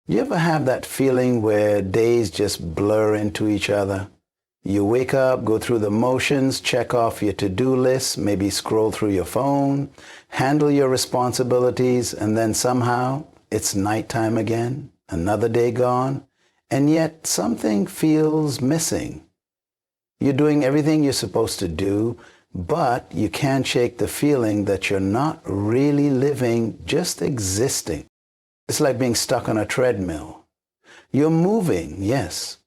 You ever have that feeling where days just blur into each other? You wake up, go through the motions, check off your to-do list, maybe scroll through your phone, handle your responsibilities, and then somehow it's nighttime again, another day gone, and yet something feels missing. You're doing everything you're supposed to do, but you can't shake the feeling that you're not really living, just existing. It's like being stuck on a treadmill. You're moving, yes,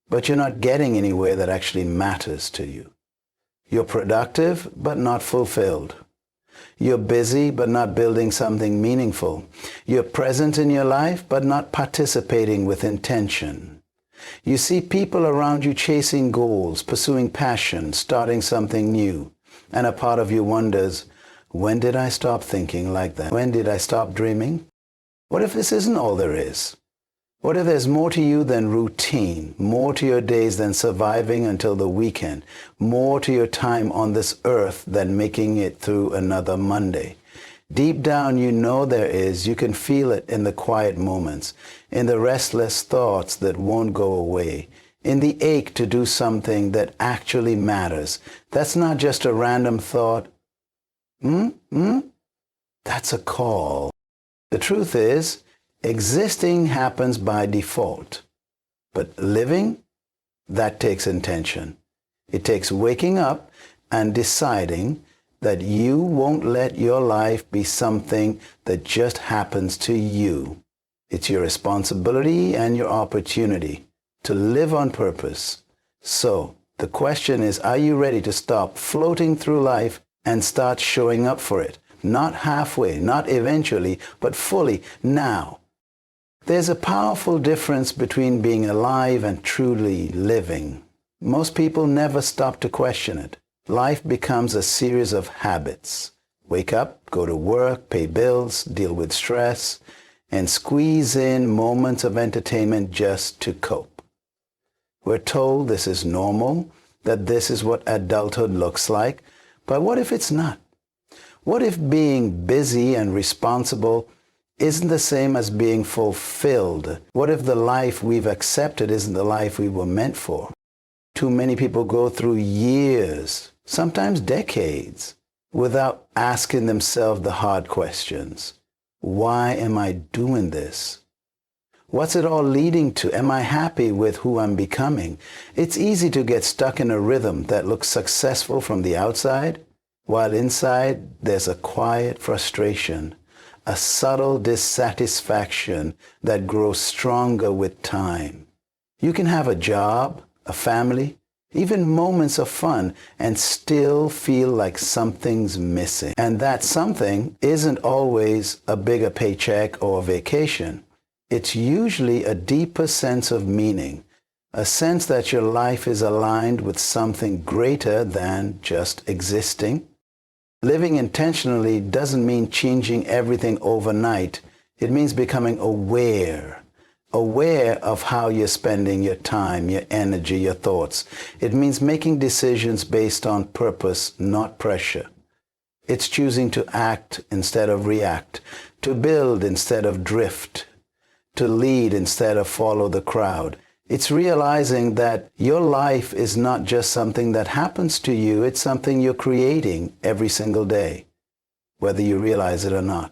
but you're not getting anywhere that actually matters to you. You're productive, but not fulfilled. You're busy, but not building something meaningful. You're present in your life, but not participating with intention. You see people around you chasing goals, pursuing passion, starting something new, and a part of you wonders, when did I stop thinking like that? When did I stop dreaming? What if this isn't all there is? What if there's more to you than routine, more to your days than surviving until the weekend, more to your time on this earth than making it through another Monday? Deep down you know there is. You can feel it in the quiet moments, in the restless thoughts that won't go away, in the ache to do something that actually matters. That's not just a random thought. That's a call. The truth is, existing happens by default, but living, that takes intention. It takes waking up and deciding that you won't let your life be something that just happens to you. It's your responsibility and your opportunity to live on purpose. So, the question is, are you ready to stop floating through life and start showing up for it? Not halfway, not eventually, but fully now. There's a powerful difference between being alive and truly living. Most people never stop to question it. Life becomes a series of habits. Wake up, go to work, pay bills, deal with stress, and squeeze in moments of entertainment just to cope. We're told this is normal, that this is what adulthood looks like, but what if it's not? What if being busy and responsible isn't the same as being fulfilled? What if the life we've accepted isn't the life we were meant for? Too many people go through years, sometimes decades, without asking themselves the hard questions. Why am I doing this? What's it all leading to? Am I happy with who I'm becoming? It's easy to get stuck in a rhythm that looks successful from the outside, while inside there's a quiet frustration, a subtle dissatisfaction that grows stronger with time. You can have a job, a family, even moments of fun, and still feel like something's missing. And that something isn't always a bigger paycheck or a vacation. It's usually a deeper sense of meaning, a sense that your life is aligned with something greater than just existing. Living intentionally doesn't mean changing everything overnight. It means becoming aware of how you're spending your time, your energy, your thoughts. It means making decisions based on purpose, not pressure. It's choosing to act instead of react, to build instead of drift, to lead instead of follow the crowd. It's realizing that your life is not just something that happens to you, it's something you're creating every single day, whether you realize it or not.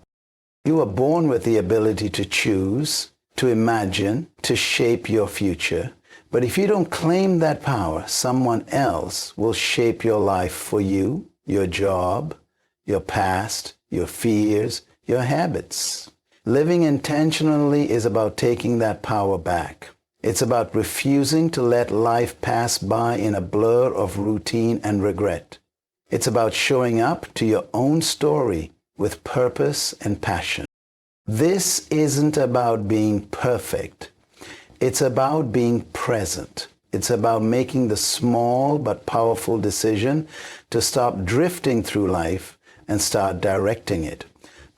You are born with the ability to choose, to imagine, to shape your future. But if you don't claim that power, someone else will shape your life for you, your job, your past, your fears, your habits. Living intentionally is about taking that power back. It's about refusing to let life pass by in a blur of routine and regret. It's about showing up to your own story with purpose and passion. This isn't about being perfect. It's about being present. It's about making the small but powerful decision to stop drifting through life and start directing it.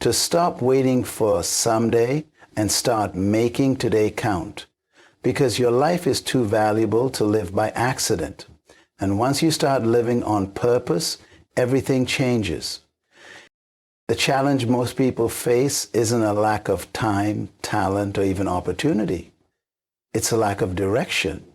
To stop waiting for someday and start making today count. Because your life is too valuable to live by accident. And once you start living on purpose, everything changes. The challenge most people face isn't a lack of time, talent, or even opportunity. It's a lack of direction.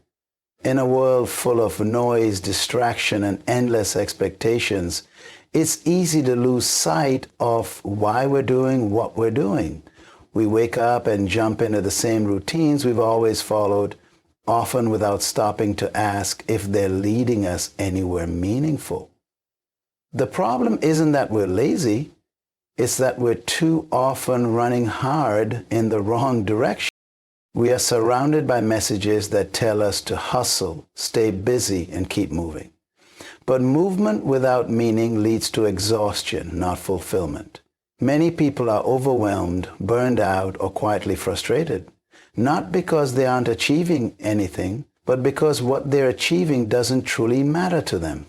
In a world full of noise, distraction, and endless expectations, it's easy to lose sight of why we're doing what we're doing. We wake up and jump into the same routines we've always followed, often without stopping to ask if they're leading us anywhere meaningful. The problem isn't that we're lazy, it's that we're too often running hard in the wrong direction. We are surrounded by messages that tell us to hustle, stay busy, and keep moving. But movement without meaning leads to exhaustion, not fulfillment. Many people are overwhelmed, burned out, or quietly frustrated, not because they aren't achieving anything, but because what they're achieving doesn't truly matter to them.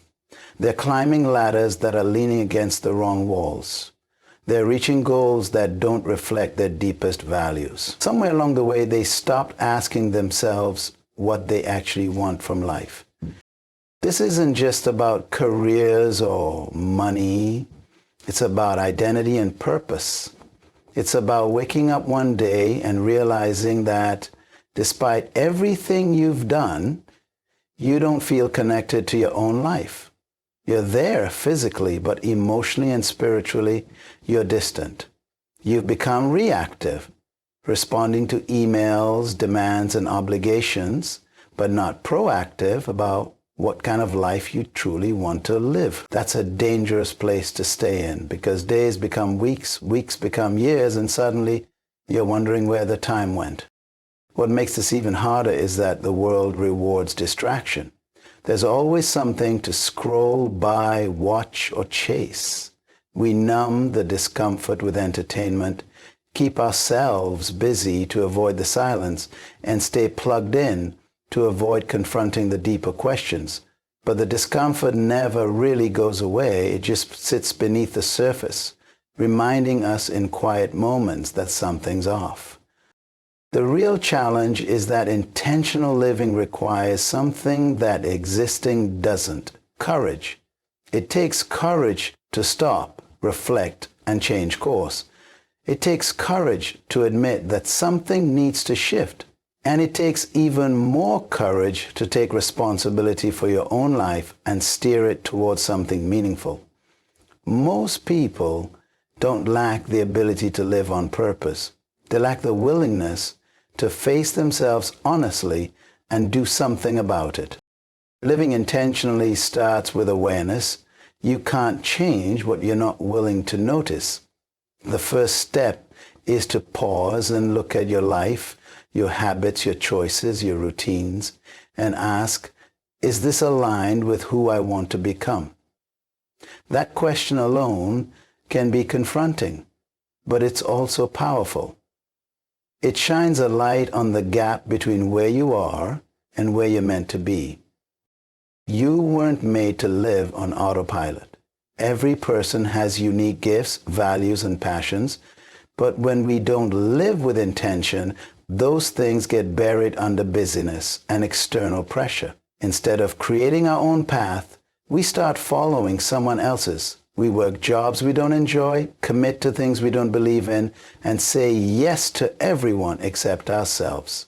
They're climbing ladders that are leaning against the wrong walls. They're reaching goals that don't reflect their deepest values. Somewhere along the way, they stopped asking themselves what they actually want from life. This isn't just about careers or money. It's about identity and purpose. It's about waking up one day and realizing that despite everything you've done, you don't feel connected to your own life. You're there physically, but emotionally and spiritually, you're distant. You've become reactive, responding to emails, demands, and obligations, but not proactive about what kind of life you truly want to live. That's a dangerous place to stay in because days become weeks, weeks become years, and suddenly you're wondering where the time went. What makes this even harder is that the world rewards distraction. There's always something to scroll by, watch, or chase. We numb the discomfort with entertainment, keep ourselves busy to avoid the silence, and stay plugged in to avoid confronting the deeper questions. But the discomfort never really goes away. It just sits beneath the surface, reminding us in quiet moments that something's off. The real challenge is that intentional living requires something that existing doesn't: courage. It takes courage to stop, reflect, and change course. It takes courage to admit that something needs to shift. And it takes even more courage to take responsibility for your own life and steer it towards something meaningful. Most people don't lack the ability to live on purpose. They lack the willingness to face themselves honestly and do something about it. Living intentionally starts with awareness. You can't change what you're not willing to notice. The first step is to pause and look at your life, your habits, your choices, your routines, and ask, is this aligned with who I want to become? That question alone can be confronting, but it's also powerful. It shines a light on the gap between where you are and where you're meant to be. You weren't made to live on autopilot. Every person has unique gifts, values, and passions, but when we don't live with intention, those things get buried under busyness and external pressure. Instead of creating our own path, we start following someone else's. We work jobs we don't enjoy, commit to things we don't believe in, and say yes to everyone except ourselves.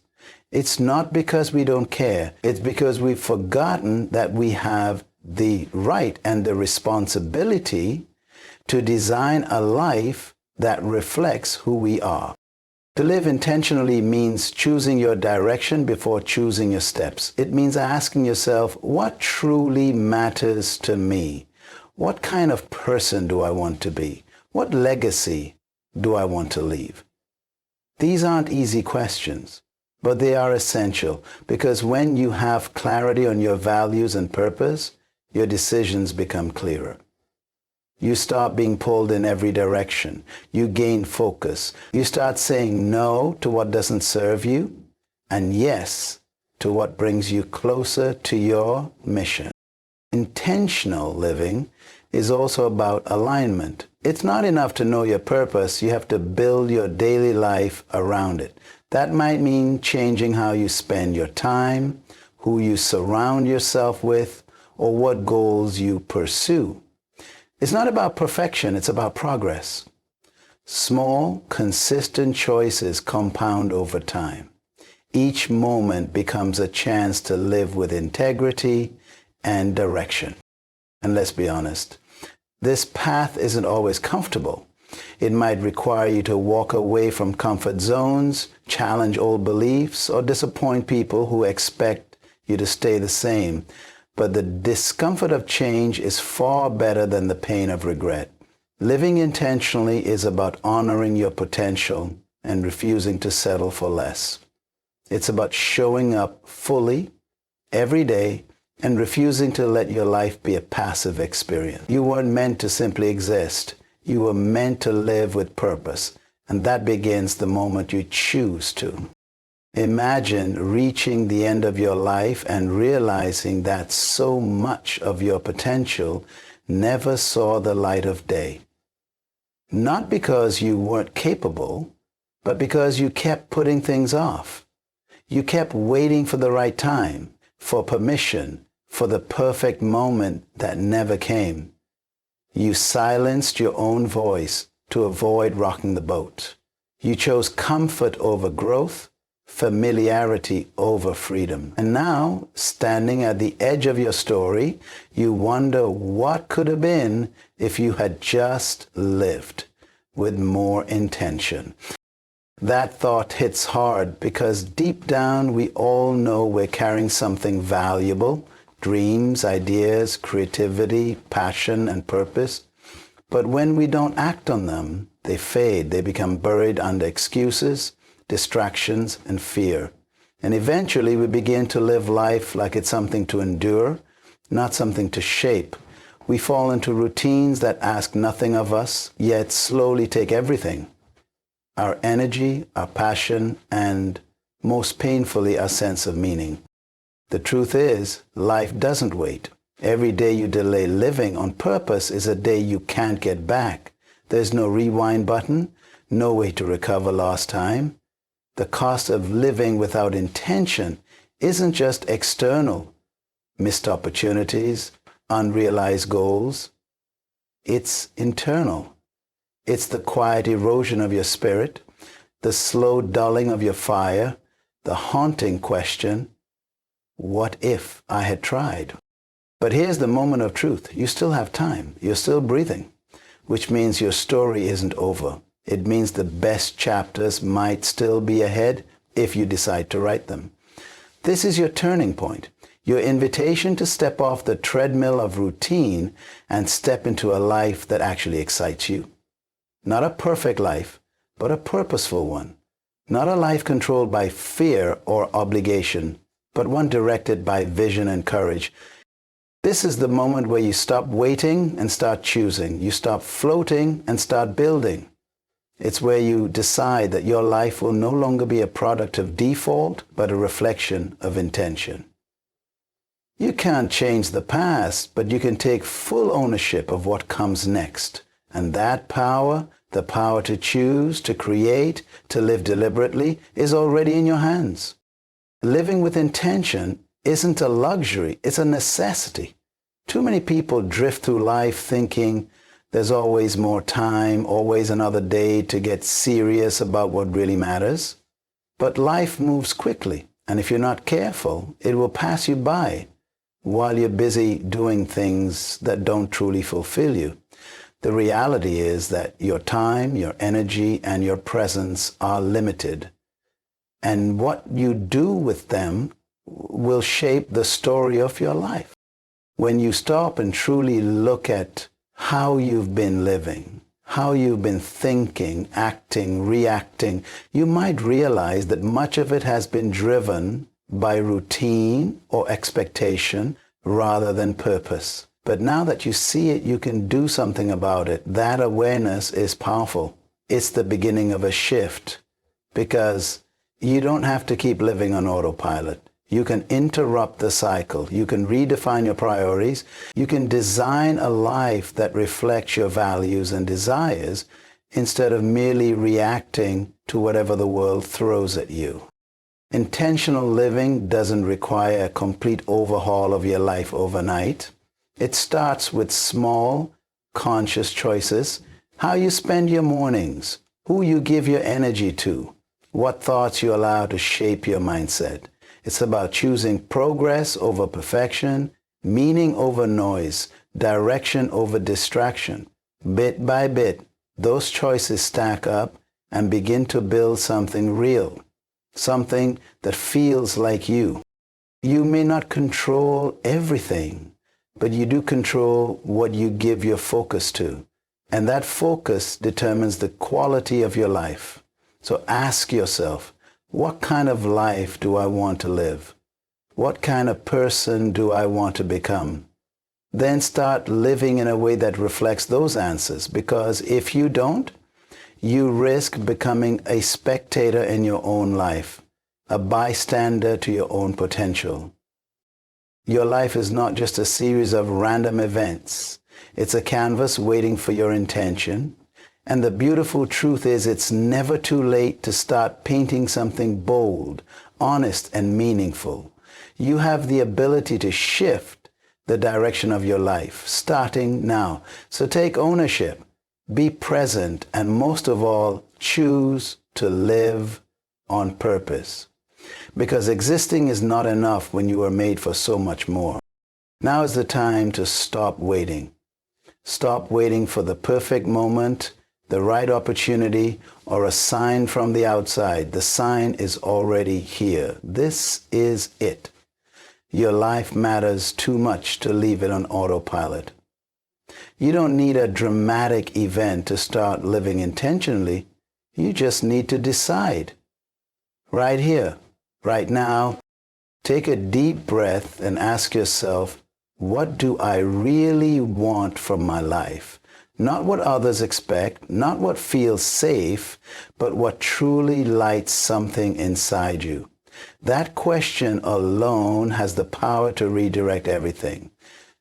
It's not because we don't care. It's because we've forgotten that we have the right and the responsibility to design a life that reflects who we are. To live intentionally means choosing your direction before choosing your steps. It means asking yourself, what truly matters to me? What kind of person do I want to be? What legacy do I want to leave? These aren't easy questions, but they are essential because when you have clarity on your values and purpose, your decisions become clearer. You stop being pulled in every direction. You gain focus. You start saying no to what doesn't serve you and yes to what brings you closer to your mission. Intentional living is also about alignment. It's not enough to know your purpose. You have to build your daily life around it. That might mean changing how you spend your time, who you surround yourself with, or what goals you pursue. It's not about perfection, it's about progress. Small, consistent choices compound over time. Each moment becomes a chance to live with integrity and direction. And let's be honest, this path isn't always comfortable. It might require you to walk away from comfort zones, challenge old beliefs, or disappoint people who expect you to stay the same. But the discomfort of change is far better than the pain of regret. Living intentionally is about honoring your potential and refusing to settle for less. It's about showing up fully every day and refusing to let your life be a passive experience. You weren't meant to simply exist. You were meant to live with purpose, and that begins the moment you choose to. Imagine reaching the end of your life and realizing that so much of your potential never saw the light of day. Not because you weren't capable, but because you kept putting things off. You kept waiting for the right time, for permission, for the perfect moment that never came. You silenced your own voice to avoid rocking the boat. You chose comfort over growth, familiarity over freedom. And now, standing at the edge of your story, you wonder what could have been if you had just lived with more intention. That thought hits hard because deep down we all know we're carrying something valuable, dreams, ideas, creativity, passion, and purpose. But when we don't act on them, they fade. They become buried under excuses, distractions, and fear. And eventually we begin to live life like it's something to endure, not something to shape. We fall into routines that ask nothing of us, yet slowly take everything. Our energy, our passion, and most painfully, our sense of meaning. The truth is, life doesn't wait. Every day you delay living on purpose is a day you can't get back. There's no rewind button, no way to recover lost time. The cost of living without intention isn't just external, missed opportunities, unrealized goals. It's internal. It's the quiet erosion of your spirit, the slow dulling of your fire, the haunting question, what if I had tried? But here's the moment of truth. You still have time. You're still breathing, which means your story isn't over. It means the best chapters might still be ahead if you decide to write them. This is your turning point, your invitation to step off the treadmill of routine and step into a life that actually excites you. Not a perfect life, but a purposeful one. Not a life controlled by fear or obligation, but one directed by vision and courage. This is the moment where you stop waiting and start choosing. You stop floating and start building. It's where you decide that your life will no longer be a product of default, but a reflection of intention. You can't change the past, but you can take full ownership of what comes next. And that power, the power to choose, to create, to live deliberately, is already in your hands. Living with intention isn't a luxury, it's a necessity. Too many people drift through life thinking there's always more time, always another day to get serious about what really matters. But life moves quickly, and if you're not careful, it will pass you by while you're busy doing things that don't truly fulfill you. The reality is that your time, your energy, and your presence are limited. And what you do with them will shape the story of your life. When you stop and truly look at how you've been living, how you've been thinking, acting, reacting, you might realize that much of it has been driven by routine or expectation rather than purpose. But now that you see it, you can do something about it. That awareness is powerful. It's the beginning of a shift because you don't have to keep living on autopilot. You can interrupt the cycle. You can redefine your priorities. You can design a life that reflects your values and desires instead of merely reacting to whatever the world throws at you. Intentional living doesn't require a complete overhaul of your life overnight. It starts with small, conscious choices how you spend your mornings, who you give your energy to, what thoughts you allow to shape your mindset. It's about choosing progress over perfection, meaning over noise, direction over distraction. Bit by bit, those choices stack up and begin to build something real, something that feels like you. You may not control everything, but you do control what you give your focus to. And that focus determines the quality of your life. So ask yourself, what kind of life do I want to live? What kind of person do I want to become? Then start living in a way that reflects those answers, because if you don't, you risk becoming a spectator in your own life, a bystander to your own potential. Your life is not just a series of random events. It's a canvas waiting for your intention. And the beautiful truth is it's never too late to start painting something bold, honest, and meaningful. You have the ability to shift the direction of your life, starting now. So take ownership, be present, and most of all, choose to live on purpose. Because existing is not enough when you are made for so much more. Now is the time to stop waiting. Stop waiting for the perfect moment, the right opportunity, or a sign from the outside. The sign is already here. This is it. Your life matters too much to leave it on autopilot. You don't need a dramatic event to start living intentionally. You just need to decide. Right here, right now, take a deep breath and ask yourself, what do I really want from my life? Not what others expect, not what feels safe, but what truly lights something inside you. That question alone has the power to redirect everything.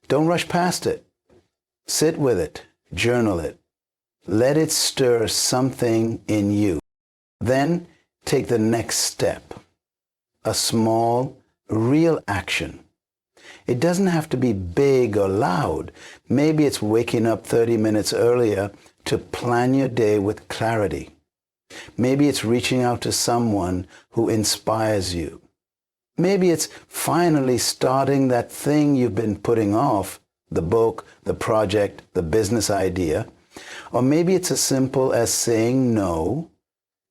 Don't rush past it. Sit with it. Journal it. Let it stir something in you. Then take the next step. A small, real action. It doesn't have to be big or loud. Maybe it's waking up 30 minutes earlier to plan your day with clarity. Maybe it's reaching out to someone who inspires you. Maybe it's finally starting that thing you've been putting off, the book, the project, the business idea. Or maybe it's as simple as saying no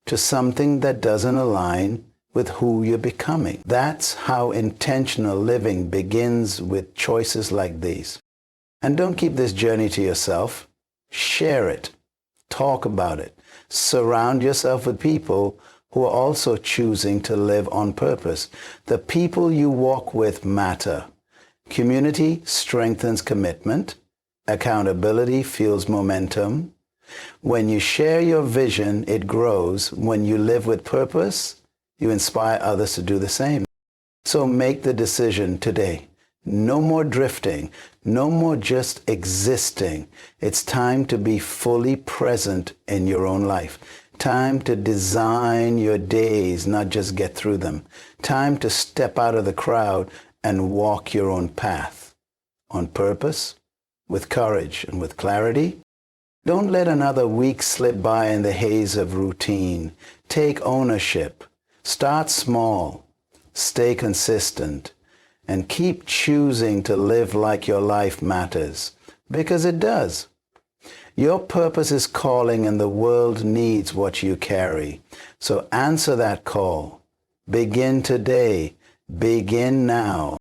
to something that doesn't align with who you're becoming. That's how intentional living begins, with choices like these. And don't keep this journey to yourself. Share it. Talk about it. Surround yourself with people who are also choosing to live on purpose. The people you walk with matter. Community strengthens commitment. Accountability fuels momentum. When you share your vision, it grows. When you live with purpose, you inspire others to do the same. So make the decision today. No more drifting. No more just existing. It's time to be fully present in your own life. Time to design your days, not just get through them. Time to step out of the crowd and walk your own path. On purpose, with courage, and with clarity. Don't let another week slip by in the haze of routine. Take ownership. Start small, stay consistent, and keep choosing to live like your life matters, because it does. Your purpose is calling, and the world needs what you carry. So answer that call. Begin today. Begin now.